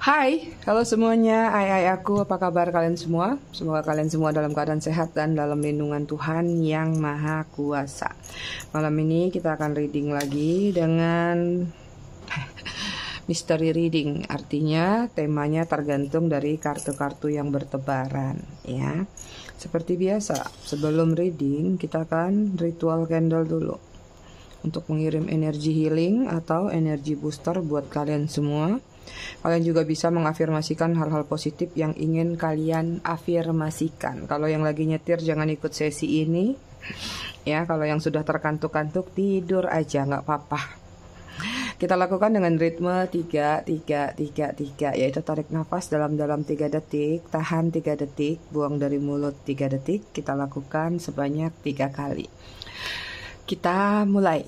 Hai, halo semuanya. Hai aku, apa kabar kalian semua? Semoga kalian semua dalam keadaan sehat dan dalam lindungan Tuhan yang Maha Kuasa. Malam ini kita akan reading lagi dengan mystery reading. Artinya temanya tergantung dari kartu-kartu yang bertebaran, ya. Seperti biasa, sebelum reading kita akan ritual candle dulu untuk mengirim energi healing atau energi booster buat kalian semua. Kalian juga bisa mengafirmasikan hal-hal positif yang ingin kalian afirmasikan. Kalau yang lagi nyetir jangan ikut sesi ini, ya. Kalau yang sudah terkantuk-kantuk tidur aja, nggak apa-apa. Kita lakukan dengan ritme 3-3-3-3, yaitu tarik nafas dalam-dalam 3 detik, tahan 3 detik, buang dari mulut 3 detik. Kita lakukan sebanyak 3 kali. Kita mulai.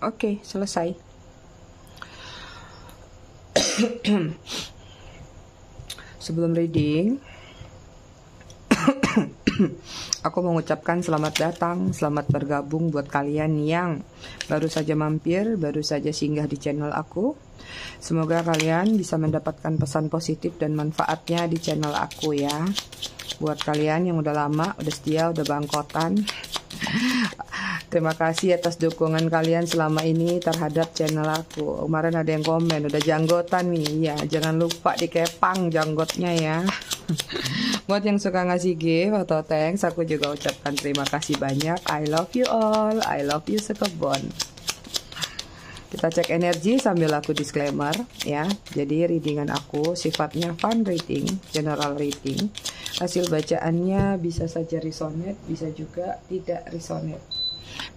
Oke, selesai. Sebelum reading, aku mengucapkan selamat datang, selamat bergabung buat kalian yang baru saja mampir, baru saja singgah di channel aku. Semoga kalian bisa mendapatkan pesan positif dan manfaatnya di channel aku, ya. Buat kalian yang udah lama, udah setia, udah bangkotan, terima kasih atas dukungan kalian selama ini terhadap channel aku. Kemarin ada yang komen, udah janggotan nih. Ya, jangan lupa dikepang janggotnya, ya. Buat yang suka ngasih gift atau thanks, aku juga ucapkan terima kasih banyak. I love you all, I love you sekebon. Kita cek energi sambil aku disclaimer, ya. Jadi readingan aku sifatnya fun reading, general reading. Hasil bacaannya bisa saja resonate, bisa juga tidak resonate.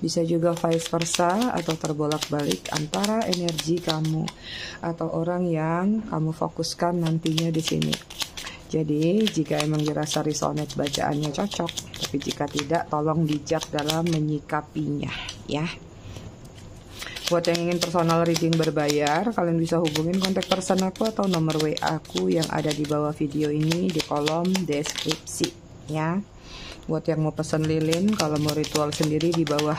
Bisa juga vice versa atau terbolak-balik antara energi kamu atau orang yang kamu fokuskan nantinya di sini. Jadi jika emang dirasa resonate bacaannya cocok, tapi jika tidak tolong bijak dalam menyikapinya, ya. Buat yang ingin personal reading berbayar, kalian bisa hubungin kontak person aku atau nomor WA aku yang ada di bawah video ini di kolom deskripsi, ya. Buat yang mau pesan lilin, kalau mau ritual sendiri di bawah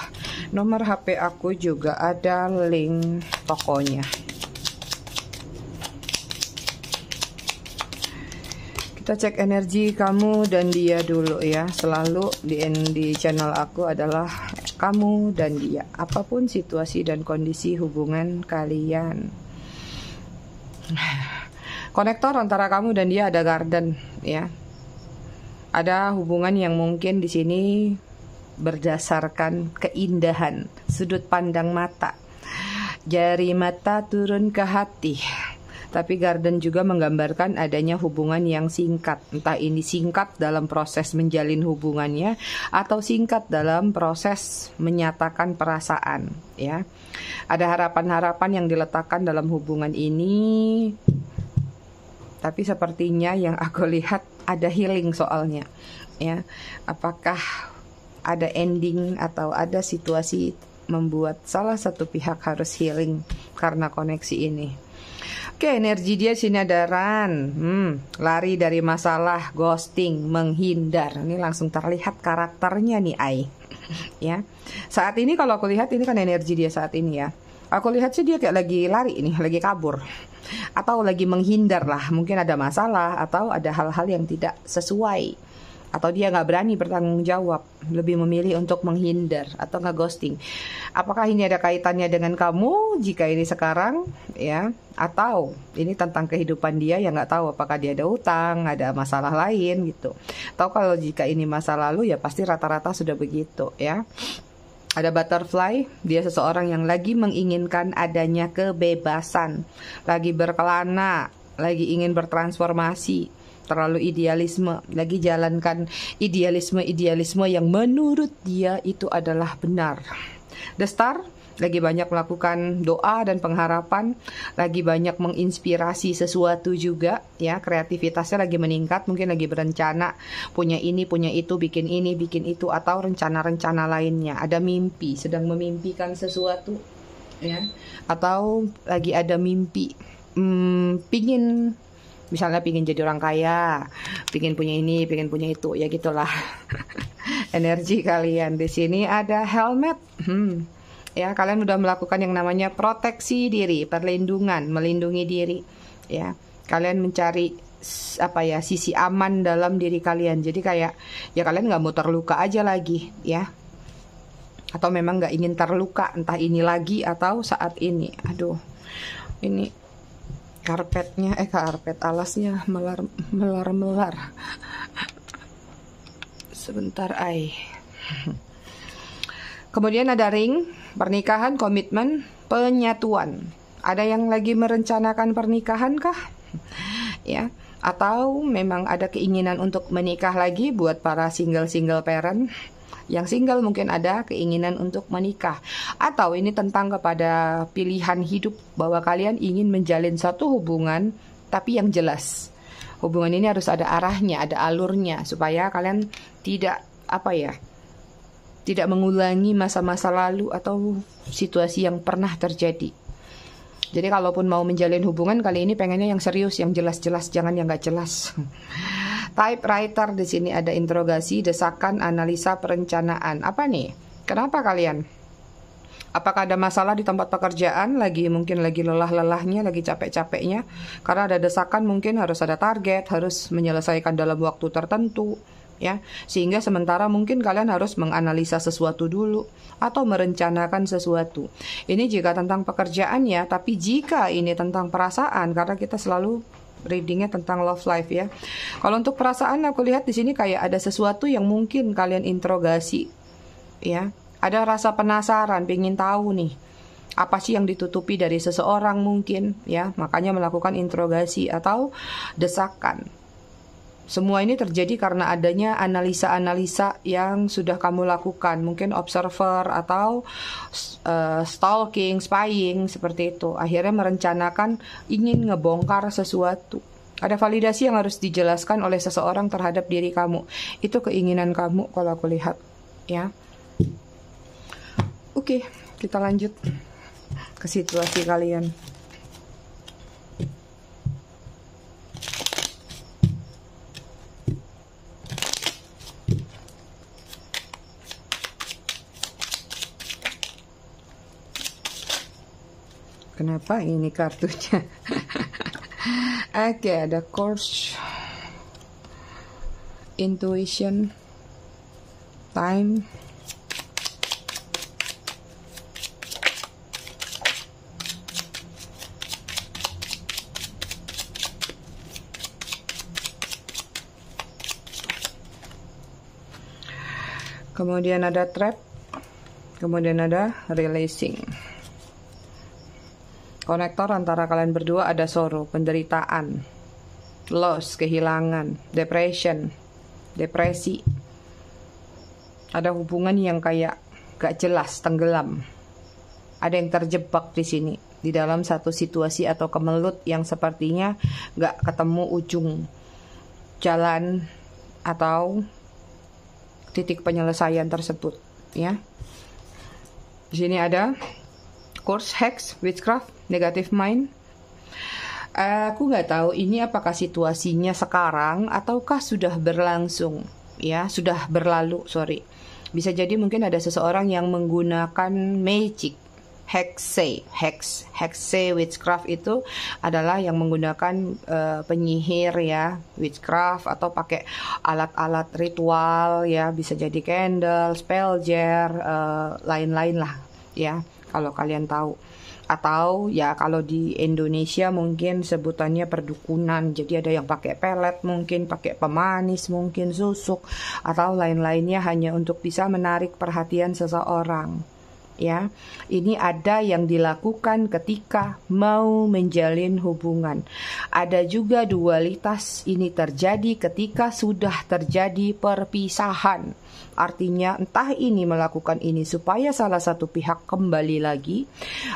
nomor HP aku juga ada link tokonya. Kita cek energi kamu dan dia dulu, ya. Selalu di channel aku adalah kamu dan dia, apapun situasi dan kondisi hubungan kalian. Konektor antara kamu dan dia ada garden, ya. Ada hubungan yang mungkin di sini berdasarkan keindahan sudut pandang mata, jari mata turun ke hati. Tapi garden juga menggambarkan adanya hubungan yang singkat. Entah ini singkat dalam proses menjalin hubungannya atau singkat dalam proses menyatakan perasaan, ya. Ada harapan-harapan yang diletakkan dalam hubungan ini. Tapi sepertinya yang aku lihat ada healing soalnya, ya. Apakah ada ending atau ada situasi membuat salah satu pihak harus healing karena koneksi ini. Oke, energi dia sini ada run, lari dari masalah, ghosting, menghindar. Ini langsung terlihat karakternya nih, Ai. Ya, saat ini kalau aku lihat ini kan energi dia saat ini, ya. Aku lihat sih dia kayak lagi lari ini, lagi kabur, atau lagi menghindar lah. Mungkin ada masalah atau ada hal-hal yang tidak sesuai. Atau dia nggak berani bertanggung jawab, lebih memilih untuk menghindar atau nggak ghosting. Apakah ini ada kaitannya dengan kamu jika ini sekarang, ya? Atau ini tentang kehidupan dia yang nggak tahu apakah dia ada utang, ada masalah lain gitu. Atau kalau jika ini masa lalu ya pasti rata-rata sudah begitu, ya. Ada butterfly, dia seseorang yang lagi menginginkan adanya kebebasan, lagi berkelana, lagi ingin bertransformasi. Terlalu idealisme, lagi jalankan idealisme yang menurut dia itu adalah benar. The Star, lagi banyak melakukan doa dan pengharapan, lagi banyak menginspirasi sesuatu juga ya, kreativitasnya lagi meningkat, mungkin lagi berencana punya ini, punya itu, bikin ini, bikin itu, atau rencana-rencana lainnya. Ada mimpi, sedang memimpikan sesuatu ya, atau lagi ada mimpi pingin, misalnya pingin jadi orang kaya, pingin punya ini, pingin punya itu, ya gitulah. Energi kalian di sini ada helmet. Ya, kalian udah melakukan yang namanya proteksi diri, perlindungan, melindungi diri. Ya, kalian mencari apa ya, sisi aman dalam diri kalian. Jadi kayak ya kalian nggak mau terluka aja lagi, ya. Atau memang nggak ingin terluka, entah ini lagi atau saat ini. Aduh, ini karpetnya, karpet alasnya melar. Sebentar, Kemudian ada ring, pernikahan, komitmen, penyatuan. Ada yang lagi merencanakan pernikahan kah? Ya, atau memang ada keinginan untuk menikah lagi buat para single parent. Yang single mungkin ada keinginan untuk menikah. Atau ini tentang kepada pilihan hidup bahwa kalian ingin menjalin satu hubungan tapi yang jelas. Hubungan ini harus ada arahnya, ada alurnya supaya kalian tidak tidak mengulangi masa-masa lalu atau situasi yang pernah terjadi. Jadi kalaupun mau menjalin hubungan kali ini pengennya yang serius, yang jelas-jelas, jangan yang nggak jelas. Typewriter di sini ada interogasi, desakan, analisa, perencanaan. Apa nih? Kenapa kalian? Apakah ada masalah di tempat pekerjaan? Mungkin lagi lelah-lelahnya, lagi capek-capeknya. Karena ada desakan, mungkin harus ada target, harus menyelesaikan dalam waktu tertentu. Ya, sehingga sementara mungkin kalian harus menganalisa sesuatu dulu atau merencanakan sesuatu. Ini jika tentang pekerjaan ya, tapi jika ini tentang perasaan, karena kita selalu readingnya tentang love life ya. Kalau untuk perasaan aku lihat di sini kayak ada sesuatu yang mungkin kalian interogasi, ya. Ada rasa penasaran, pengen tahu nih apa sih yang ditutupi dari seseorang mungkin, ya. Makanya melakukan interogasi atau desakan. Semua ini terjadi karena adanya analisa-analisa yang sudah kamu lakukan. Mungkin observer atau stalking, spying, seperti itu. Akhirnya merencanakan ingin ngebongkar sesuatu. Ada validasi yang harus dijelaskan oleh seseorang terhadap diri kamu. Itu keinginan kamu kalau aku lihat. Ya. Oke, kita lanjut ke situasi kalian. Kenapa ini kartunya? Oke, ada course, intuition, time, kemudian ada trap, kemudian ada releasing. Konektor antara kalian berdua ada sorrow, penderitaan, loss, kehilangan, depression, depresi. Ada hubungan yang kayak gak jelas, tenggelam. Ada yang terjebak di sini, di dalam satu situasi atau kemelut yang sepertinya gak ketemu ujung jalan atau titik penyelesaian tersebut, ya. Di sini ada Curse, Hex, Witchcraft, Negative Mind. Aku nggak tahu ini apakah situasinya sekarang ataukah sudah berlangsung, ya, sudah berlalu, sorry. Bisa jadi mungkin ada seseorang yang menggunakan magic, hexe, witchcraft itu adalah yang menggunakan penyihir ya, witchcraft, atau pakai alat-alat ritual ya, bisa jadi candle, spell jar, lain-lain lah ya. Kalau kalian tahu, atau ya kalau di Indonesia mungkin sebutannya perdukunan. Jadi ada yang pakai pelet, mungkin pakai pemanis, mungkin susuk, atau lain-lainnya hanya untuk bisa menarik perhatian seseorang. ya. Ini ada yang dilakukan ketika mau menjalin hubungan. Ada juga dualitas ini terjadi ketika sudah terjadi perpisahan. Artinya entah ini melakukan ini supaya salah satu pihak kembali lagi,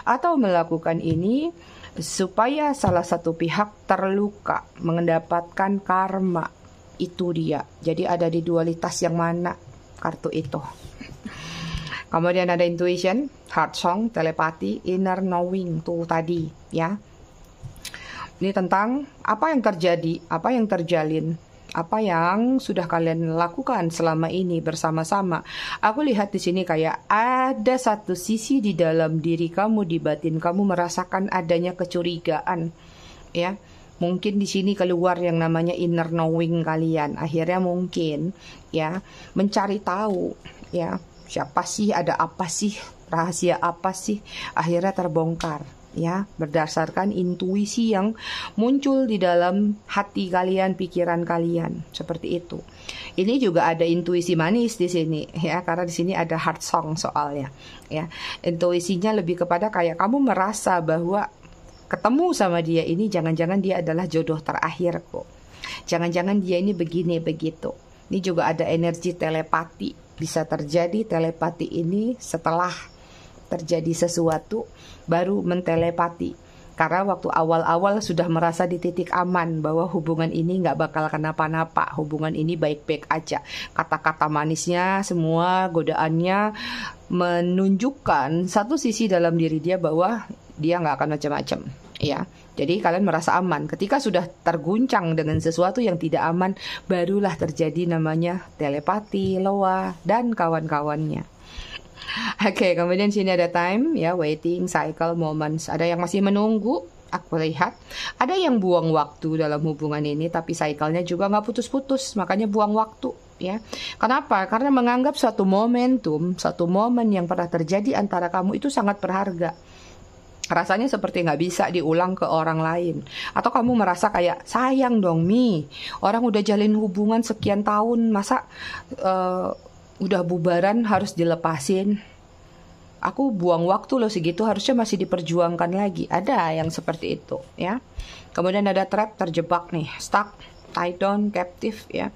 atau melakukan ini supaya salah satu pihak terluka, mendapatkan karma. Itu dia. Jadi ada di dualitas yang mana kartu itu. Kemudian ada intuition, heart song, telepati, inner knowing tuh tadi ya. Ini tentang apa yang terjadi, apa yang terjalin, apa yang sudah kalian lakukan selama ini bersama-sama. Aku lihat di sini kayak ada satu sisi di dalam diri kamu, di batin kamu merasakan adanya kecurigaan, ya. Mungkin di sini keluar yang namanya inner knowing kalian. Akhirnya mungkin ya mencari tahu ya. Siapa sih, ada apa sih, rahasia apa sih, akhirnya terbongkar ya, berdasarkan intuisi yang muncul di dalam hati kalian, pikiran kalian, seperti itu. Ini juga ada intuisi manis di sini ya, karena di sini ada heart song soalnya ya. Intuisinya lebih kepada kayak kamu merasa bahwa ketemu sama dia ini jangan-jangan dia adalah jodoh terakhir kok. Jangan-jangan dia ini begini begitu. Ini juga ada energi telepati. Bisa terjadi telepati ini setelah terjadi sesuatu baru mentelepati. Karena waktu awal-awal sudah merasa di titik aman bahwa hubungan ini nggak bakal kenapa-napa. Hubungan ini baik-baik aja. Kata-kata manisnya, semua godaannya menunjukkan satu sisi dalam diri dia bahwa dia nggak akan macam-macam. Ya, jadi kalian merasa aman. Ketika sudah terguncang dengan sesuatu yang tidak aman, barulah terjadi namanya telepati, loa, dan kawan-kawannya. Oke, kemudian sini ada time, ya, waiting, cycle, moments. Ada yang masih menunggu, aku lihat. Ada yang buang waktu dalam hubungan ini, tapi cycle-nya juga nggak putus-putus, makanya buang waktu. Ya, kenapa? Karena menganggap suatu momentum, satu momen yang pernah terjadi antara kamu itu sangat berharga. Rasanya seperti nggak bisa diulang ke orang lain. Atau kamu merasa kayak, sayang dong Mi, orang udah jalin hubungan sekian tahun, masa udah bubaran harus dilepasin. Aku buang waktu loh segitu, harusnya masih diperjuangkan lagi. Ada yang seperti itu ya. Kemudian ada trap, terjebak nih, stuck, tied down, captive ya.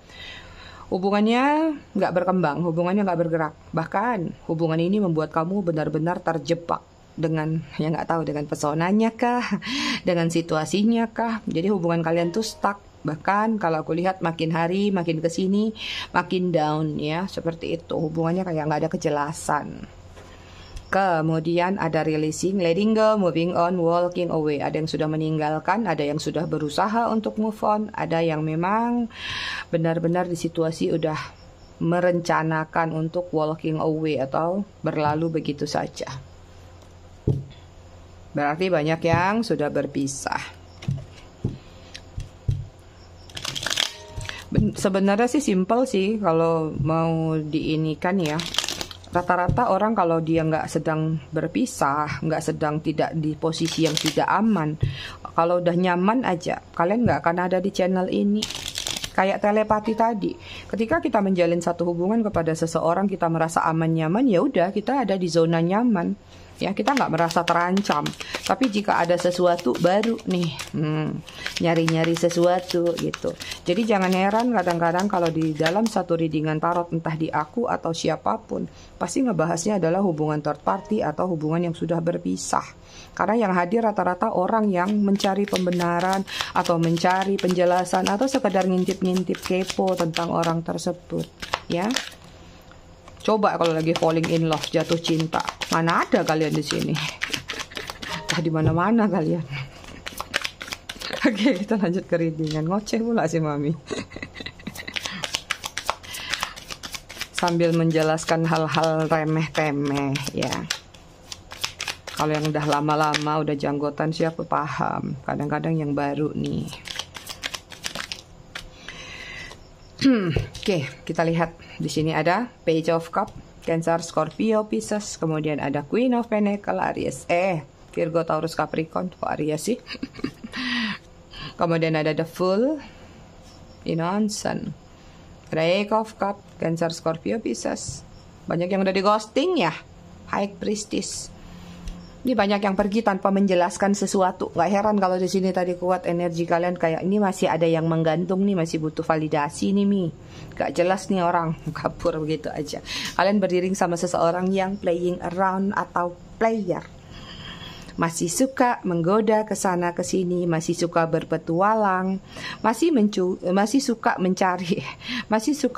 Hubungannya nggak berkembang, hubungannya nggak bergerak. Bahkan hubungan ini membuat kamu benar-benar terjebak dengan yang nggak tahu, dengan pesonanya kah, dengan situasinya kah. Jadi hubungan kalian tuh stuck. Bahkan kalau aku lihat makin hari makin kesini makin down ya, seperti itu. Hubungannya kayak nggak ada kejelasan. Kemudian ada releasing, letting go, moving on, walking away. Ada yang sudah meninggalkan, ada yang sudah berusaha untuk move on, ada yang memang benar-benar di situasi udah merencanakan untuk walking away atau berlalu begitu saja. Berarti banyak yang sudah berpisah. Sebenarnya sih simple sih kalau mau diinikan ya. Rata-rata orang kalau dia nggak sedang berpisah, nggak sedang tidak di posisi yang tidak aman, kalau udah nyaman aja, kalian nggak akan ada di channel ini. Kayak telepati tadi, ketika kita menjalin satu hubungan kepada seseorang, kita merasa aman-nyaman, ya udah kita ada di zona nyaman. Ya, kita nggak merasa terancam. Tapi jika ada sesuatu baru nih, nyari-nyari sesuatu gitu. Jadi jangan heran kadang-kadang kalau di dalam satu readingan tarot, entah di aku atau siapapun, pasti ngebahasnya adalah hubungan third party atau hubungan yang sudah berpisah. Karena yang hadir rata-rata orang yang mencari pembenaran atau mencari penjelasan atau sekedar ngintip-ngintip kepo tentang orang tersebut, ya. Coba kalau lagi falling in love, jatuh cinta, mana ada kalian di sini? Entah di mana-mana kalian. Oke, kita lanjut ke readingan. Ngoceh pula si Mami. Sambil menjelaskan hal-hal remeh-temeh ya. Kalau yang udah lama-lama, udah janggotan sih aku paham. Kadang-kadang yang baru nih. Oke, kita lihat di sini ada Page of Cup, Cancer, Scorpio, Pisces, kemudian ada Queen of Pentacle, Aries, Virgo, Taurus, Capricorn, kok Aries sih? Kemudian ada The Fool, Sun, Break of Cup, Cancer, Scorpio, Pisces. Banyak yang udah di ghosting ya, High Priestess. Ini banyak yang pergi tanpa menjelaskan sesuatu. Gak heran kalau di sini tadi kuat energi kalian kayak ini masih ada yang menggantung nih, masih butuh validasi nih Mi. Gak jelas nih orang, kabur begitu aja. Kalian berdiri sama seseorang yang playing around atau player. Masih suka menggoda ke sana ke sini, masih suka berpetualang, masih suka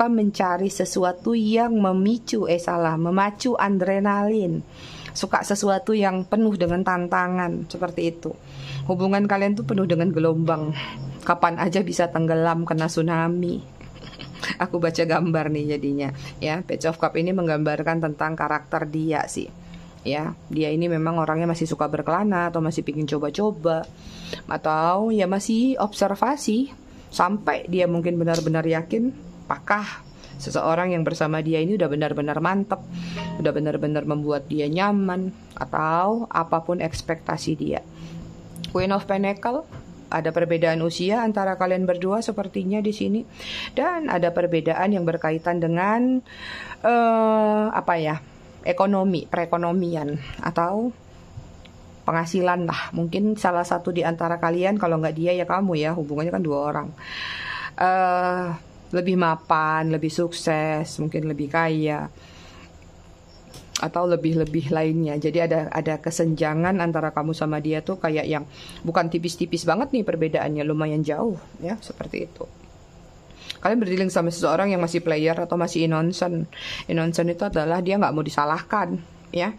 mencari sesuatu yang memacu adrenalin. Suka sesuatu yang penuh dengan tantangan, seperti itu. Hubungan kalian tuh penuh dengan gelombang. Kapan aja bisa tenggelam kena tsunami. Aku baca gambar nih jadinya. Ya, Page of Cup ini menggambarkan tentang karakter dia sih. Ya, dia ini memang orangnya masih suka berkelana atau masih pingin coba-coba atau ya masih observasi sampai dia mungkin benar-benar yakin apakah seseorang yang bersama dia ini udah benar-benar mantap, udah benar-benar membuat dia nyaman, atau apapun ekspektasi dia. Queen of Pentacle, ada perbedaan usia antara kalian berdua sepertinya di sini, dan ada perbedaan yang berkaitan dengan ekonomi, perekonomian atau penghasilan lah. Mungkin salah satu di antara kalian, kalau nggak dia ya kamu ya, hubungannya kan 2 orang. Lebih mapan, lebih sukses, mungkin lebih kaya, atau lebih-lebih lainnya. Jadi ada kesenjangan antara kamu sama dia tuh kayak yang bukan tipis-tipis banget nih perbedaannya, lumayan jauh ya, seperti itu. Kalian berdealing sama seseorang yang masih player atau masih innocent. Innocent itu adalah dia nggak mau disalahkan ya.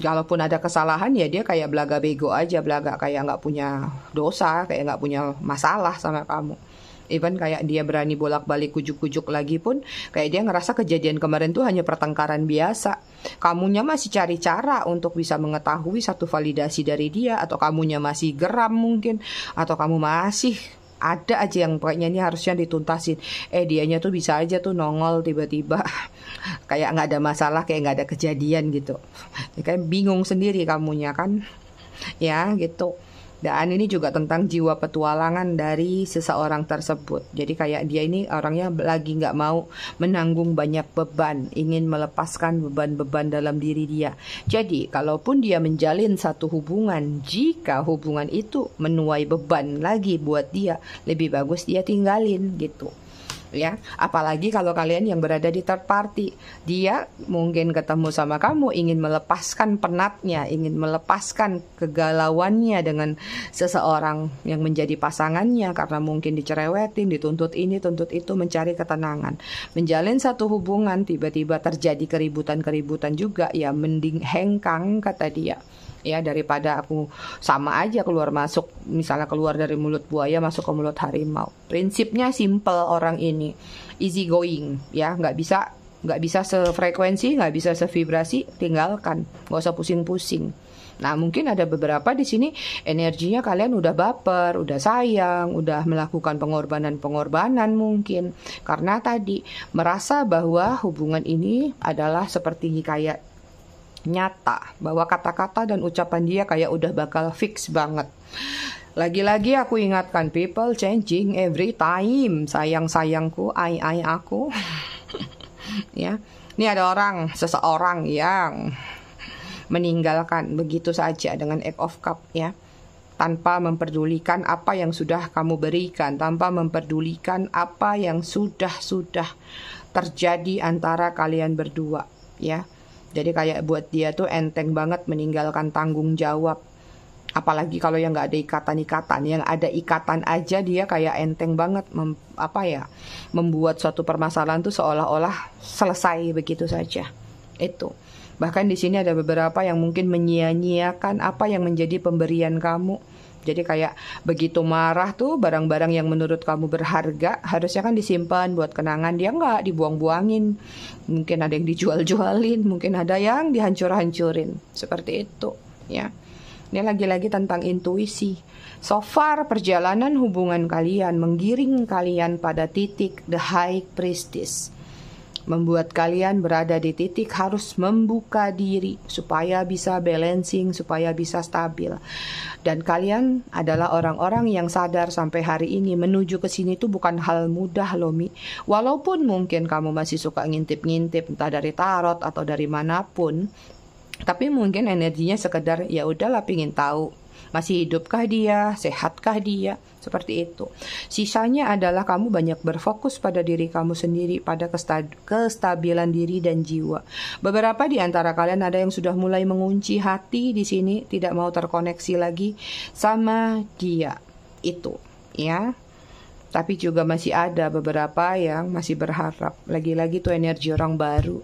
Kalaupun ada kesalahan ya dia kayak belaga bego aja, belaga kayak nggak punya dosa, kayak nggak punya masalah sama kamu. Even kayak dia berani bolak-balik kujuk-kujuk lagi pun kayak dia ngerasa kejadian kemarin tuh hanya pertengkaran biasa. Kamunya masih cari cara untuk bisa mengetahui satu validasi dari dia, atau kamunya masih geram mungkin, atau kamu masih ada aja yang pokoknya ini harusnya dituntasin. Dianya tuh bisa aja tuh nongol tiba-tiba kayak nggak ada masalah, kayak nggak ada kejadian gitu. Kayak bingung sendiri kamunya kan, ya gitu. Dan ini juga tentang jiwa petualangan dari seseorang tersebut. Jadi kayak dia ini orangnya lagi nggak mau menanggung banyak beban, ingin melepaskan beban-beban dalam diri dia. Jadi kalaupun dia menjalin satu hubungan, jika hubungan itu menuai beban lagi buat dia, lebih bagus dia tinggalin gitu. Ya, apalagi kalau kalian yang berada di third party, dia mungkin ketemu sama kamu ingin melepaskan penatnya, ingin melepaskan kegalauannya dengan seseorang yang menjadi pasangannya karena mungkin dicerewetin, dituntut ini, tuntut itu, mencari ketenangan. Menjalin satu hubungan tiba-tiba terjadi keributan-keributan juga, ya mending hengkang kata dia. Ya, daripada aku sama aja keluar masuk, misalnya keluar dari mulut buaya masuk ke mulut harimau. Prinsipnya simple orang ini, easy going ya, nggak bisa sefrekuensi, nggak bisa sevibrasi, tinggalkan, nggak usah pusing-pusing. Nah mungkin ada beberapa di sini energinya kalian udah baper, udah sayang, udah melakukan pengorbanan mungkin karena tadi merasa bahwa hubungan ini adalah seperti kayak nyata, bahwa kata-kata dan ucapan dia kayak udah bakal fix banget. Lagi-lagi aku ingatkan, people changing every time. Sayang-sayangku, aku. Ya, ini ada seseorang yang meninggalkan begitu saja dengan Eight of Cup ya, tanpa memperdulikan apa yang sudah kamu berikan, tanpa memperdulikan apa yang sudah terjadi antara kalian berdua ya. Jadi kayak buat dia tuh enteng banget meninggalkan tanggung jawab. Apalagi kalau yang nggak ada ikatan-ikatan, yang ada ikatan aja dia kayak enteng banget membuat suatu permasalahan tuh seolah-olah selesai begitu saja. Itu. Bahkan di sini ada beberapa yang mungkin menyia-nyiakan apa yang menjadi pemberian kamu. Jadi kayak begitu marah tuh barang-barang yang menurut kamu berharga harusnya kan disimpan buat kenangan, dia nggak dibuang-buangin. Mungkin ada yang dijual-jualin, mungkin ada yang dihancur-hancurin. Seperti itu ya. Ini lagi-lagi tentang intuisi. So far perjalanan hubungan kalian menggiring kalian pada titik the High Priestess. Membuat kalian berada di titik harus membuka diri supaya bisa balancing, supaya bisa stabil. Dan kalian adalah orang-orang yang sadar sampai hari ini menuju ke sini itu bukan hal mudah loh Mi. Walaupun mungkin kamu masih suka ngintip-ngintip entah dari tarot atau dari manapun, Tapi mungkin energinya sekedar ya udahlah pingin tahu masih hidupkah dia, sehatkah dia, seperti itu. Sisanya adalah kamu banyak berfokus pada diri kamu sendiri, pada kestabilan diri dan jiwa. Beberapa di antara kalian ada yang sudah mulai mengunci hati di sini, tidak mau terkoneksi lagi sama dia itu, ya. Tapi juga masih ada beberapa yang masih berharap. Lagi-lagi tuh energi orang baru.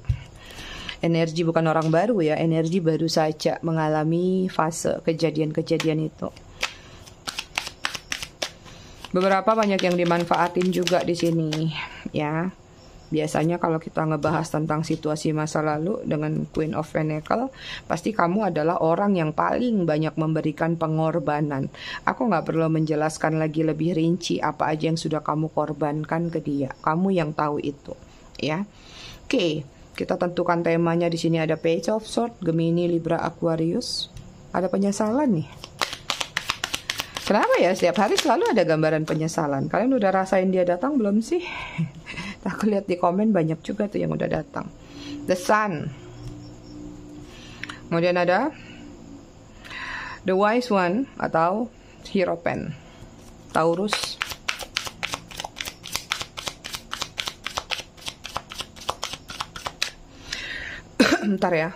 Energi bukan orang baru ya, energi baru saja mengalami fase kejadian-kejadian itu. Beberapa banyak yang dimanfaatin juga di sini, ya. Biasanya kalau kita ngebahas tentang situasi masa lalu dengan Queen of Pentacle, pasti kamu adalah orang yang paling banyak memberikan pengorbanan. Aku nggak perlu menjelaskan lagi lebih rinci apa aja yang sudah kamu korbankan ke dia. Kamu yang tahu itu, ya. Oke. Kita tentukan temanya di sini ada Page of Swords, Gemini, Libra, Aquarius. Ada penyesalan nih. Kenapa ya setiap hari selalu ada gambaran penyesalan? Kalian udah rasain dia datang belum sih? Aku lihat di komen banyak juga tuh yang udah datang. The Sun. Kemudian ada The Wise One atau Hierophant. Taurus. Bentar ya.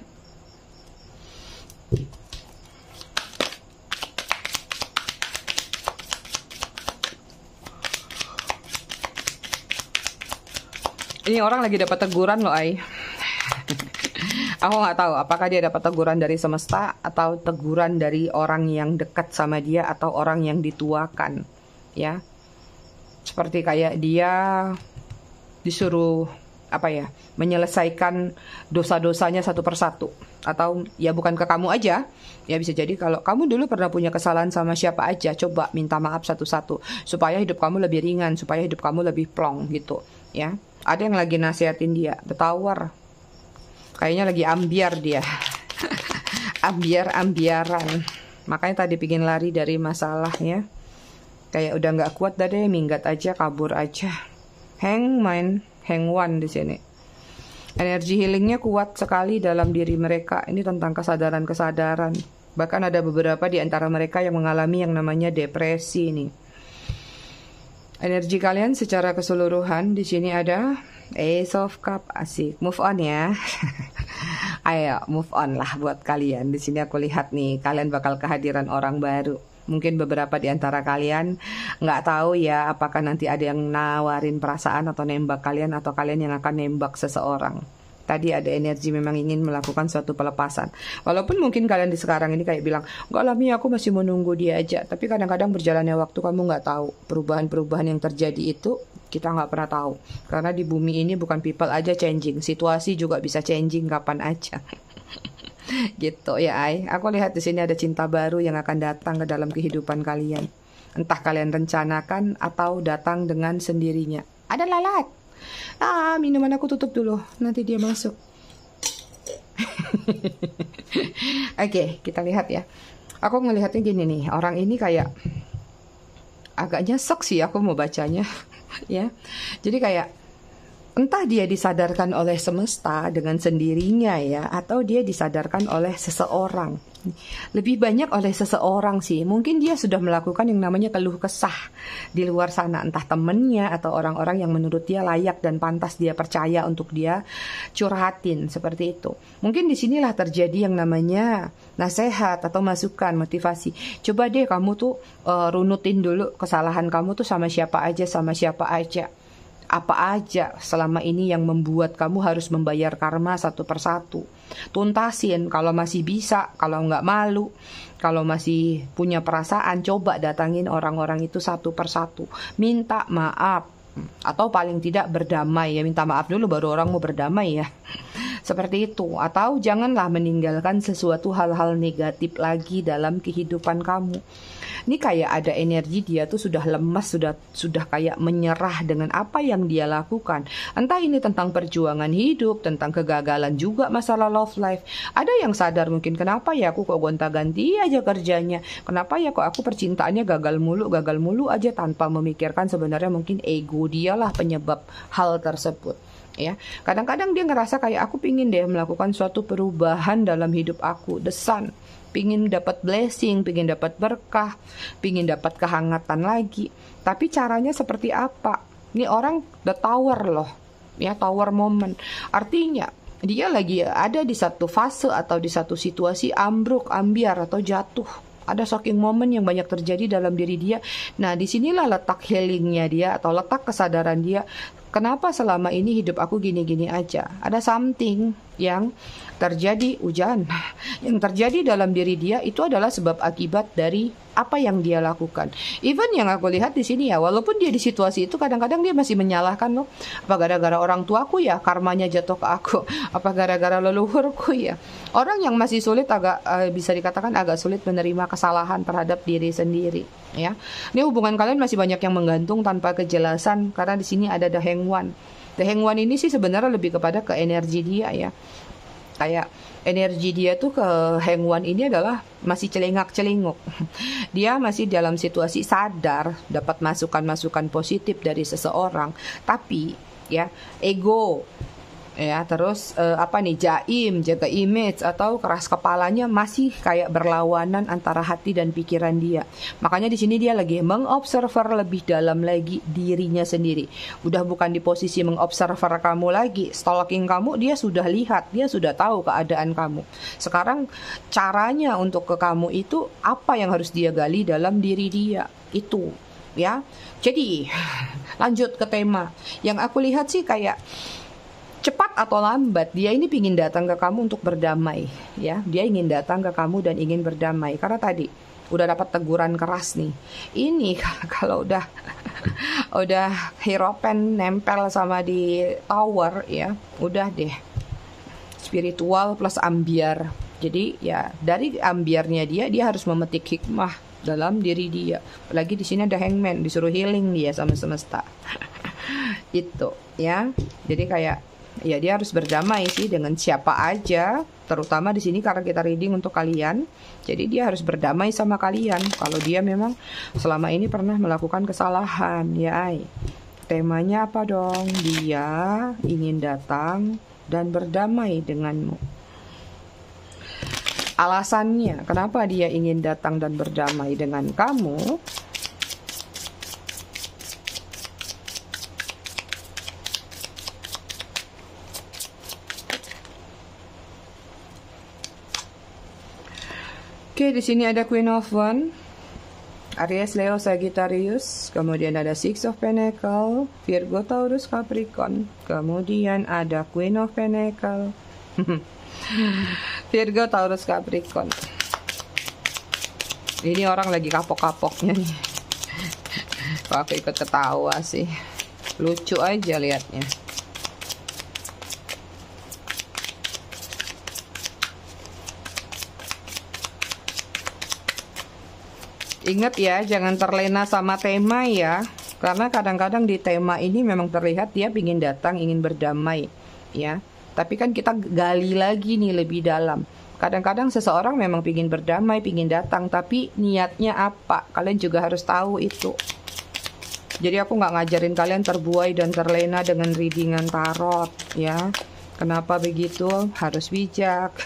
Ini orang lagi dapat teguran loh, Ai. Aku nggak tahu apakah dia dapat teguran dari semesta atau teguran dari orang yang dekat sama dia atau orang yang dituakan, ya. Seperti kayak dia disuruh apa ya, menyelesaikan dosa-dosanya satu persatu, atau ya bukan ke kamu aja ya, bisa jadi kalau kamu dulu pernah punya kesalahan sama siapa aja, coba minta maaf satu-satu supaya hidup kamu lebih ringan, supaya hidup kamu lebih plong gitu ya. Ada yang lagi nasihatin dia, The Tower, kayaknya lagi ambiar dia. Ambiaran, makanya tadi pingin lari dari masalahnya, kayak udah nggak kuat dah deh, minggat aja, kabur aja. Hangman di sini. Energi healingnya kuat sekali dalam diri mereka. Ini tentang kesadaran-kesadaran. Bahkan ada beberapa di antara mereka yang mengalami yang namanya depresi nih. Energi kalian secara keseluruhan di sini ada Ace of Cup, asik. Move on ya. Ayo move on lah buat kalian. Di sini aku lihat nih, kalian bakal kehadiran orang baru. Mungkin beberapa di antara kalian nggak tahu ya apakah nanti ada yang nawarin perasaan atau nembak kalian, atau kalian yang akan nembak seseorang. Tadi ada energi memang ingin melakukan suatu pelepasan. Walaupun mungkin kalian di sekarang ini kayak bilang, enggak lah Mi, aku masih menunggu dia aja. Tapi kadang-kadang berjalannya waktu kamu nggak tahu. Perubahan-perubahan yang terjadi itu kita nggak pernah tahu. Karena di bumi ini bukan people aja changing, situasi juga bisa changing kapan aja. Gitu ya, Ai. Aku lihat di sini ada cinta baru yang akan datang ke dalam kehidupan kalian. Entah kalian rencanakan atau datang dengan sendirinya. Ada lalat. Minuman aku tutup dulu, nanti dia masuk. Oke, kita lihat ya. Aku ngelihatnya gini nih, orang ini kayak agak nyesek sih aku mau bacanya. Ya. Jadi kayak entah dia disadarkan oleh semesta dengan sendirinya ya, atau dia disadarkan oleh seseorang. Lebih banyak oleh seseorang sih. Mungkin dia sudah melakukan yang namanya keluh kesah di luar sana, entah temennya atau orang-orang yang menurut dia layak dan pantas dia percaya untuk dia curhatin, seperti itu. Mungkin disinilah terjadi yang namanya nasihat atau masukan, motivasi. Coba deh kamu tuh runutin dulu kesalahan kamu tuh sama siapa aja, apa aja selama ini yang membuat kamu harus membayar karma satu persatu. Tuntasin kalau masih bisa, kalau nggak malu, kalau masih punya perasaan, coba datangin orang-orang itu satu persatu, minta maaf, atau paling tidak berdamai ya, minta maaf dulu baru orang mau berdamai ya. Seperti itu. Atau janganlah meninggalkan sesuatu hal-hal negatif lagi dalam kehidupan kamu. Ini kayak ada energi dia tuh sudah lemas, sudah kayak menyerah dengan apa yang dia lakukan. Entah ini tentang perjuangan hidup, tentang kegagalan juga masalah love life. Ada yang sadar mungkin, kenapa ya aku kok gonta-ganti aja kerjanya? Kenapa ya kok aku percintaannya gagal mulu aja, tanpa memikirkan sebenarnya mungkin ego dialah penyebab hal tersebut. Ya, kadang-kadang dia ngerasa kayak aku pingin deh melakukan suatu perubahan dalam hidup aku, desan, pingin dapat blessing, pingin dapat berkah, pingin dapat kehangatan lagi. Tapi caranya seperti apa? Ini orang the tower loh, ya, tower moment. Artinya dia lagi ada di satu fase atau di satu situasi ambruk, ambiar atau jatuh. Ada shocking moment yang banyak terjadi dalam diri dia. Nah, disinilah letak healingnya dia atau letak kesadaran dia. Kenapa selama ini hidup aku gini-gini aja? Ada something yang terjadi, hujan. Yang terjadi dalam diri dia itu adalah sebab akibat dari apa yang dia lakukan. Even yang aku lihat di sini ya, walaupun dia di situasi itu kadang-kadang dia masih menyalahkan loh. Apa gara-gara orang tuaku ya karmanya jatuh ke aku? Apa gara-gara leluhurku ya? Orang yang masih sulit agak bisa dikatakan agak sulit menerima kesalahan terhadap diri sendiri, ya. Ini hubungan kalian masih banyak yang menggantung tanpa kejelasan karena di sini ada The Hanged One. The Hanged One ini sih sebenarnya lebih kepada ke energi dia ya. Kayak energi dia tuh ke Hanged One ini adalah masih celengak-celinguk. Dia masih dalam situasi sadar dapat masukan-masukan positif dari seseorang, tapi ya ego ya terus jaim, jaga image atau keras kepalanya masih kayak berlawanan antara hati dan pikiran dia. Makanya di sini dia lagi mengobserver lebih dalam lagi dirinya sendiri. Udah bukan di posisi mengobserver kamu lagi, stalking kamu, dia sudah lihat, dia sudah tahu keadaan kamu. Sekarang caranya untuk ke kamu itu apa yang harus dia gali dalam diri dia itu, ya. Jadi lanjut ke tema yang aku lihat sih kayak cepat atau lambat dia ini ingin datang ke kamu untuk berdamai, ya. Dia ingin datang ke kamu dan ingin berdamai karena tadi udah dapat teguran keras nih. Ini kalau udah hierophant nempel sama di tower ya, udah deh spiritual plus ambiar. Jadi ya dari ambiarnya dia harus memetik hikmah dalam diri dia. Apalagi di sini ada hangman, disuruh healing dia sama semesta. Itu ya. Jadi kayak ya dia harus berdamai sih dengan siapa aja, terutama di sini karena kita reading untuk kalian. Jadi dia harus berdamai sama kalian kalau dia memang selama ini pernah melakukan kesalahan, ya ay. Temanya apa dong? Dia ingin datang dan berdamai denganmu. Alasannya kenapa dia ingin datang dan berdamai dengan kamu? Oke, di sini ada Queen of Wands, Aries, Leo, Sagittarius, kemudian ada Six of Pentacles, Virgo, Taurus, Capricorn, kemudian ada Queen of Pentacles, Virgo, Taurus, Capricorn. Ini orang lagi kapok-kapoknya nih. Kok aku ikut ketawa sih, lucu aja liatnya. Ingat ya, jangan terlena sama tema ya. Karena kadang-kadang di tema ini memang terlihat dia ingin datang, ingin berdamai, ya. Tapi kan kita gali lagi nih lebih dalam. Kadang-kadang seseorang memang ingin berdamai, ingin datang, tapi niatnya apa? Kalian juga harus tahu itu. Jadi aku nggak ngajarin kalian terbuai dan terlena dengan readingan tarot, ya. Kenapa begitu? Harus bijak.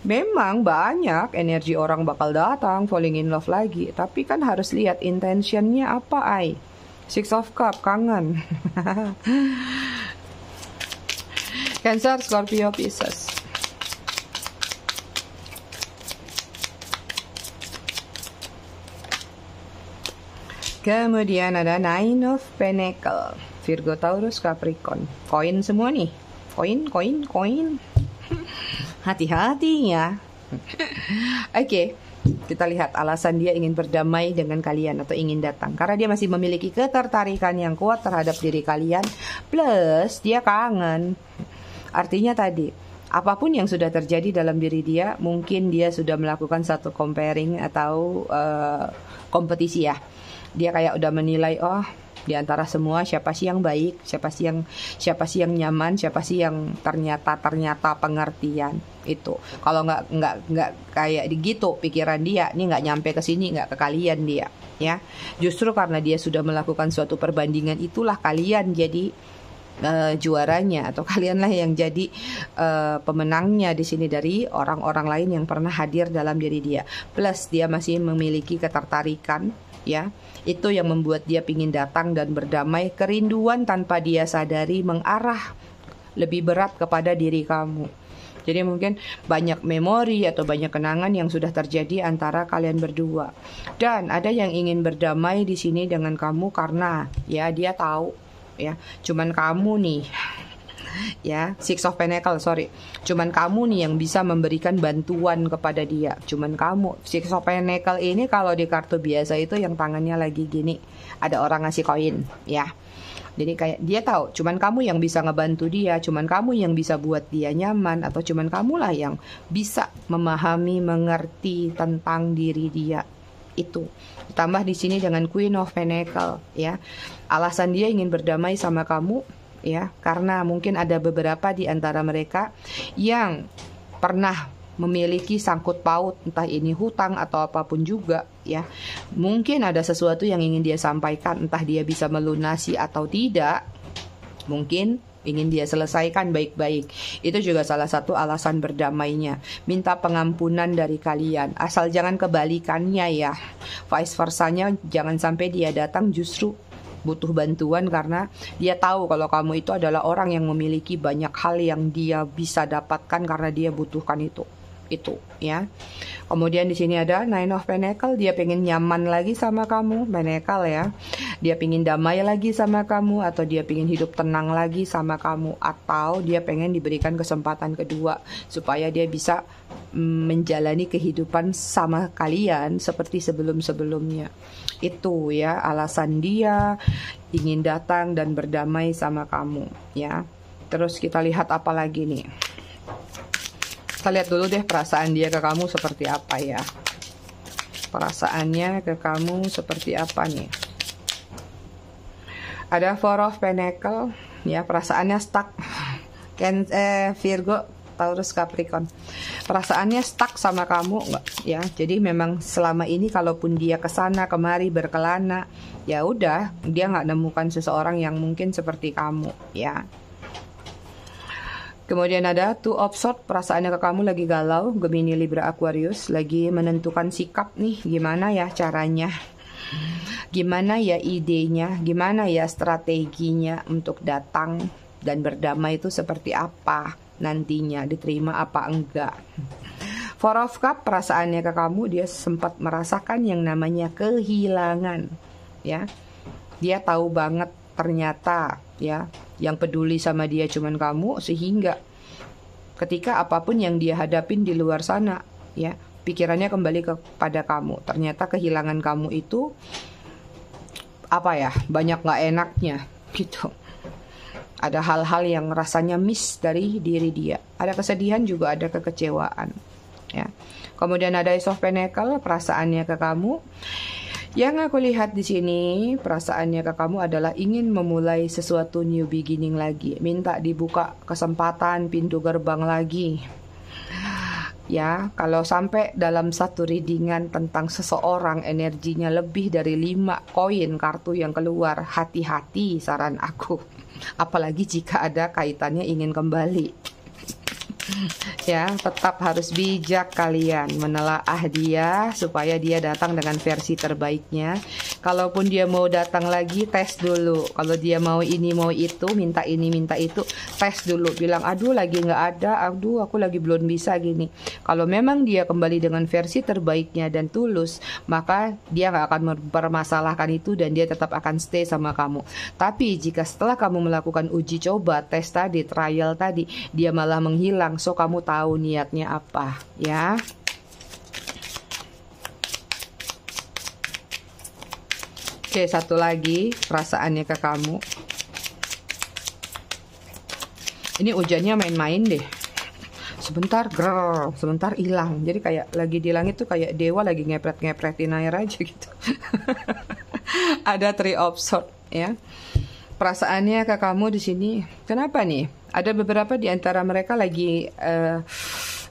Memang banyak energi orang bakal datang, falling in love lagi. Tapi kan harus lihat intentionnya apa, ay. Six of Cup, kangen. Cancer, Scorpio, Pisces. Kemudian ada Nine of Pentacles, Virgo, Taurus, Capricorn. Koin semua nih. Koin. Hati-hati ya. Oke, kita lihat alasan dia ingin berdamai dengan kalian atau ingin datang. Karena dia masih memiliki ketertarikan yang kuat terhadap diri kalian. Plus dia kangen. Artinya tadi, apapun yang sudah terjadi dalam diri dia, mungkin dia sudah melakukan satu comparing atau kompetisi ya. Dia kayak udah menilai, oh di antara semua siapa sih yang baik, siapa sih yang nyaman, siapa sih yang ternyata pengertian itu. Kalau nggak kayak gitu pikiran dia, ini nggak nyampe ke sini, nggak ke kalian dia, ya. Justru karena dia sudah melakukan suatu perbandingan itulah kalian jadi juaranya, atau kalianlah yang jadi pemenangnya di sini dari orang-orang lain yang pernah hadir dalam diri dia. Plus dia masih memiliki ketertarikan, ya. Itu yang membuat dia ingin datang dan berdamai. Kerinduan tanpa dia sadari mengarah lebih berat kepada diri kamu. Jadi mungkin banyak memori atau banyak kenangan yang sudah terjadi antara kalian berdua. Dan ada yang ingin berdamai di sini dengan kamu karena ya dia tahu, ya, cuman kamu nih, ya, Six of Pentacles, sorry, cuman kamu nih yang bisa memberikan bantuan kepada dia. Cuman kamu. Six of Pentacles ini kalau di kartu biasa itu yang tangannya lagi gini, ada orang ngasih koin, ya. Jadi kayak dia tahu, cuman kamu yang bisa ngebantu dia, cuman kamu yang bisa buat dia nyaman, atau cuman kamulah yang bisa memahami, mengerti tentang diri dia. Itu ditambah di sini dengan Queen of Pentacles, ya. Alasan dia ingin berdamai sama kamu, ya, karena mungkin ada beberapa di antara mereka yang pernah memiliki sangkut paut, entah ini hutang atau apapun juga, ya. Mungkin ada sesuatu yang ingin dia sampaikan, entah dia bisa melunasi atau tidak. Mungkin ingin dia selesaikan baik-baik. Itu juga salah satu alasan berdamainya. Minta pengampunan dari kalian. Asal jangan kebalikannya, ya. Vice versanya, jangan sampai dia datang justru butuh bantuan karena dia tahu kalau kamu itu adalah orang yang memiliki banyak hal yang dia bisa dapatkan karena dia butuhkan itu, ya. Kemudian di sini ada Nine of Pentacles, dia pengen nyaman lagi sama kamu, Pentacles, ya. Dia pengen damai lagi sama kamu, atau dia pengen hidup tenang lagi sama kamu, atau dia pengen diberikan kesempatan kedua supaya dia bisa menjalani kehidupan sama kalian seperti sebelum-sebelumnya. Itu, ya, alasan dia ingin datang dan berdamai sama kamu, ya. Terus kita lihat apa lagi nih. Kita lihat dulu deh perasaan dia ke kamu seperti apa, ya. Perasaannya ke kamu seperti apa nih. Ada Four of Pentacles, ya, perasaannya stuck. Virgo, Taurus, Capricorn. Perasaannya stuck sama kamu, ya. Jadi memang selama ini kalaupun dia kesana kemari berkelana, ya udah, dia nggak nemukan seseorang yang mungkin seperti kamu, ya. Kemudian ada Two of Swords, perasaannya ke kamu lagi galau, Gemini, Libra, Aquarius, lagi menentukan sikap nih, gimana ya caranya, gimana ya idenya, gimana ya strateginya untuk datang dan berdamai itu seperti apa nantinya, diterima apa enggak. Four of Cups, perasaannya ke kamu, dia sempat merasakan yang namanya kehilangan, ya. Dia tahu banget ternyata, ya, yang peduli sama dia cuman kamu, sehingga ketika apapun yang dia hadapin di luar sana, ya, pikirannya kembali kepada kamu. Ternyata kehilangan kamu itu apa ya, banyak gak enaknya gitu. Ada hal-hal yang rasanya miss dari diri dia. Ada kesedihan, juga ada kekecewaan, ya. Kemudian ada Ace of Pentacles, perasaannya ke kamu. Yang aku lihat di sini, perasaannya ke kamu adalah ingin memulai sesuatu new beginning lagi. Minta dibuka kesempatan, pintu gerbang lagi. Ya, kalau sampai dalam satu readingan tentang seseorang energinya lebih dari 5 koin kartu yang keluar, hati-hati saran aku. Apalagi jika ada kaitannya ingin kembali. Ya, tetap harus bijak kalian menelaah dia supaya dia datang dengan versi terbaiknya. Kalaupun dia mau datang lagi, tes dulu. Kalau dia mau ini mau itu, minta ini minta itu, tes dulu. Bilang, aduh lagi nggak ada, aduh aku lagi belum bisa gini. Kalau memang dia kembali dengan versi terbaiknya dan tulus, maka dia nggak akan mempermasalahkan itu dan dia tetap akan stay sama kamu. Tapi jika setelah kamu melakukan uji coba, tes tadi, trial tadi, dia malah menghilang, so kamu tahu niatnya apa, ya. Oke, satu lagi perasaannya ke kamu. Ini hujannya main-main deh. Sebentar grrr, sebentar hilang. Jadi kayak lagi di langit tuh kayak dewa lagi ngepret-ngepretin air aja gitu. Ada Three of Swords, ya. Perasaannya ke kamu di sini. Kenapa nih? Ada beberapa di antara mereka lagi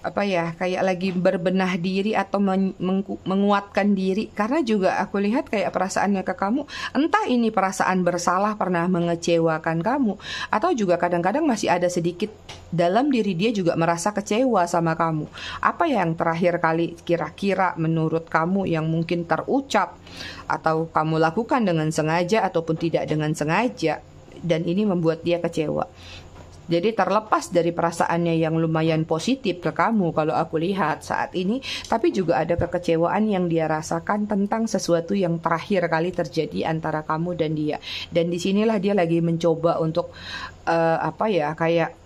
apa ya, kayak lagi berbenah diri atau menguatkan diri. Karena juga aku lihat kayak perasaannya ke kamu, entah ini perasaan bersalah pernah mengecewakan kamu, atau juga kadang-kadang masih ada sedikit dalam diri dia juga merasa kecewa sama kamu. Apa yang terakhir kali kira-kira menurut kamu yang mungkin terucap atau kamu lakukan dengan sengaja ataupun tidak dengan sengaja, dan ini membuat dia kecewa. Jadi terlepas dari perasaannya yang lumayan positif ke kamu kalau aku lihat saat ini, tapi juga ada kekecewaan yang dia rasakan tentang sesuatu yang terakhir kali terjadi antara kamu dan dia. Dan disinilah dia lagi mencoba untuk apa ya, kayak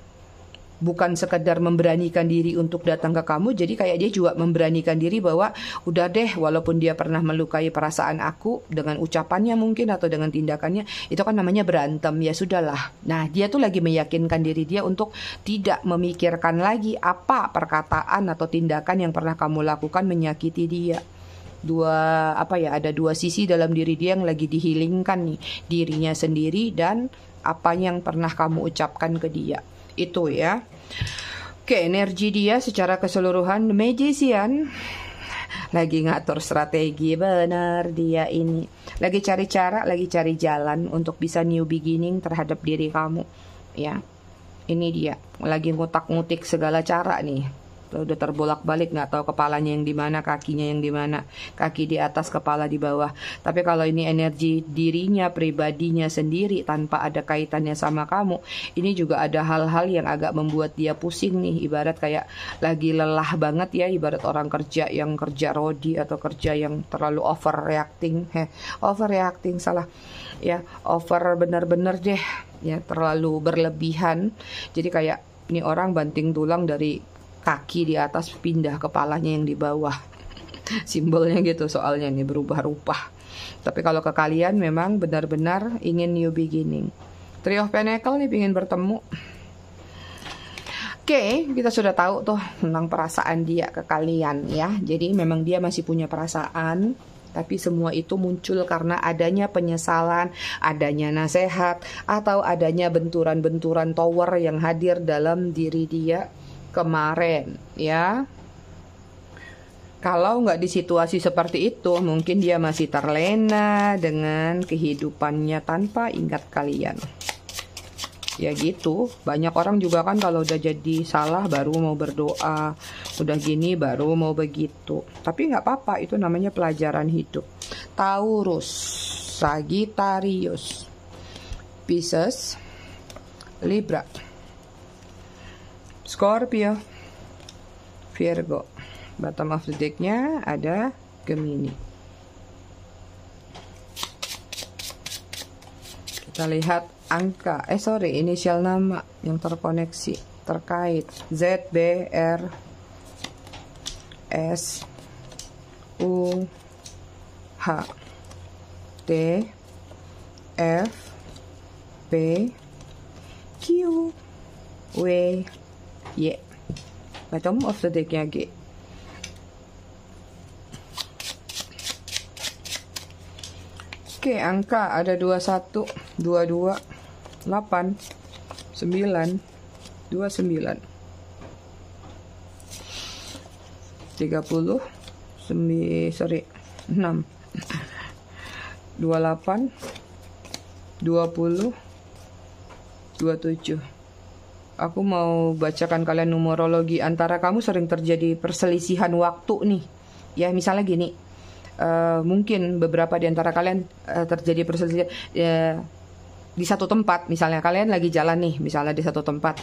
bukan sekedar memberanikan diri untuk datang ke kamu, jadi kayak dia juga memberanikan diri bahwa udah deh, walaupun dia pernah melukai perasaan aku dengan ucapannya mungkin atau dengan tindakannya, itu kan namanya berantem, ya sudahlah. Nah, dia tuh lagi meyakinkan diri dia untuk tidak memikirkan lagi apa perkataan atau tindakan yang pernah kamu lakukan menyakiti dia. Ada dua sisi dalam diri dia yang lagi dihilingkan nih, dirinya sendiri dan apa yang pernah kamu ucapkan ke dia. Itu ya. Oke, energi dia secara keseluruhan Magician. Lagi ngatur strategi, benar dia ini. Lagi cari cara, lagi cari jalan untuk bisa new beginning terhadap diri kamu. Ya, ini dia. Lagi ngutak-ngutik segala cara nih. Udah terbolak-balik, nggak tahu kepalanya yang di mana, kakinya yang di mana, kaki di atas, kepala di bawah. Tapi kalau ini energi dirinya, pribadinya sendiri tanpa ada kaitannya sama kamu, ini juga ada hal-hal yang agak membuat dia pusing nih. Ibarat kayak lagi lelah banget ya, ibarat orang kerja yang kerja rodi atau kerja yang terlalu overreacting, bener-bener deh ya, terlalu berlebihan. Jadi kayak ini orang banting tulang dari kaki di atas pindah kepalanya yang di bawah. Simbolnya gitu soalnya nih, berubah-ubah. Tapi kalau ke kalian memang benar-benar ingin new beginning. Three of Pentacles nih ingin bertemu. Oke, kita sudah tahu tuh tentang perasaan dia ke kalian ya. Jadi memang dia masih punya perasaan, tapi semua itu muncul karena adanya penyesalan, adanya nasihat, atau adanya benturan-benturan tower yang hadir dalam diri dia kemarin ya. Kalau nggak di situasi seperti itu, mungkin dia masih terlena dengan kehidupannya tanpa ingat kalian. Ya gitu, banyak orang juga kan kalau udah jadi salah baru mau berdoa, udah gini baru mau begitu. Tapi nggak apa-apa, itu namanya pelajaran hidup. Taurus, Sagittarius, Pisces, Libra, Scorpio, Virgo. Bottom of the deck-nya ada Gemini. Kita lihat angka, inisial nama yang terkoneksi terkait. Z, B, R, S, U, H, T, F, P, Q, W, Y. Bottom of the deck-nya G. Oke, angka ada 21, 22, 8, 9, 29, 30, 6, 28, 20, 27. Aku mau bacakan kalian numerologi. Antara kamu sering terjadi perselisihan waktu nih. Ya, misalnya gini. Mungkin beberapa di antara kalian terjadi perselisihan di satu tempat. Misalnya kalian lagi jalan nih, misalnya di satu tempat.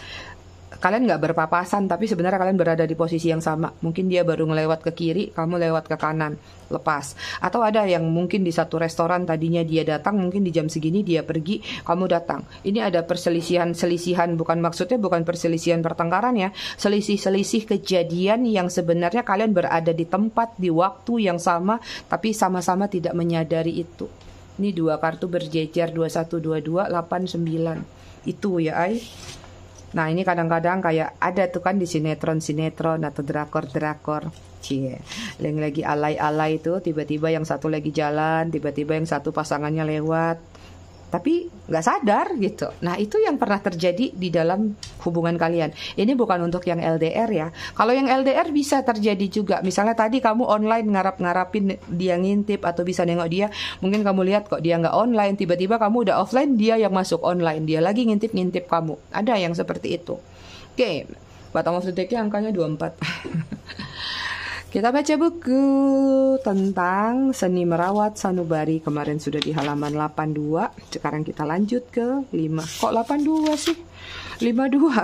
Kalian nggak berpapasan, tapi sebenarnya kalian berada di posisi yang sama. Mungkin dia baru ngelewat ke kiri, kamu lewat ke kanan, lepas. Atau ada yang mungkin di satu restoran tadinya dia datang, mungkin di jam segini dia pergi, kamu datang. Ini ada perselisihan, maksudnya bukan perselisihan pertengkaran ya, selisih-selisih kejadian yang sebenarnya kalian berada di tempat, di waktu yang sama, tapi sama-sama tidak menyadari itu. Ini dua kartu berjejer, 21, 22, 8, 9. Itu ya, Nah, ini kadang-kadang kayak ada tuh kan di sinetron atau drakor. Cie, yang lagi alay-alay itu tiba-tiba yang satu lagi jalan, tiba-tiba yang satu pasangannya lewat. tapi nggak sadar gitu. Nah, itu yang pernah terjadi di dalam hubungan kalian. Ini bukan untuk yang LDR ya. Kalau yang LDR bisa terjadi juga. Misalnya tadi kamu online ngarapin dia ngintip atau bisa nengok dia, mungkin kamu lihat kok dia nggak online, tiba-tiba kamu udah offline, dia yang masuk online, dia lagi ngintip kamu. Ada yang seperti itu. Oke, bottom of the deck angkanya 24. Kita baca buku tentang seni merawat sanubari. Kemarin sudah di halaman 82. Sekarang kita lanjut ke 5. Kok 82 sih? 52.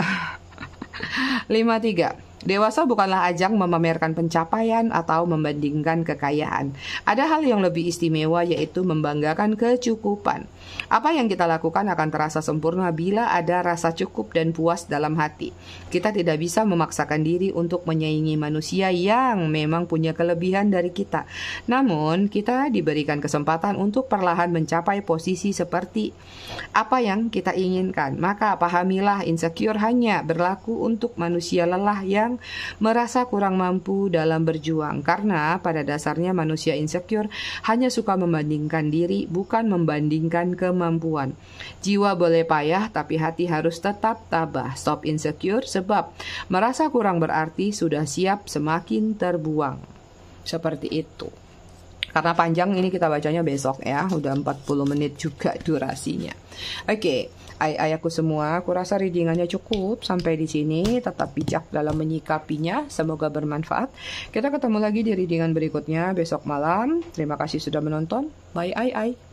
53. Dewasa bukanlah ajang memamerkan pencapaian atau membandingkan kekayaan. Ada hal yang lebih istimewa, yaitu membanggakan kecukupan. Apa yang kita lakukan akan terasa sempurna bila ada rasa cukup dan puas dalam hati. Kita tidak bisa memaksakan diri untuk menyaingi manusia yang memang punya kelebihan dari kita. Namun, kita diberikan kesempatan untuk perlahan mencapai posisi seperti apa yang kita inginkan. Maka pahamilah, insecure hanya berlaku untuk manusia lelah yang merasa kurang mampu dalam berjuang. Karena pada dasarnya manusia insecure hanya suka membandingkan diri, bukan membandingkan kemampuan. Jiwa boleh payah, tapi hati harus tetap tabah. Stop insecure, sebab merasa kurang berarti sudah siap semakin terbuang. Seperti itu. Karena panjang ini kita bacanya besok ya. Udah 40 menit juga durasinya. Oke, ayahku semua, aku rasa readingannya cukup sampai di sini. Tetap bijak dalam menyikapinya. Semoga bermanfaat. Kita ketemu lagi di readingan berikutnya besok malam. Terima kasih sudah menonton. Bye.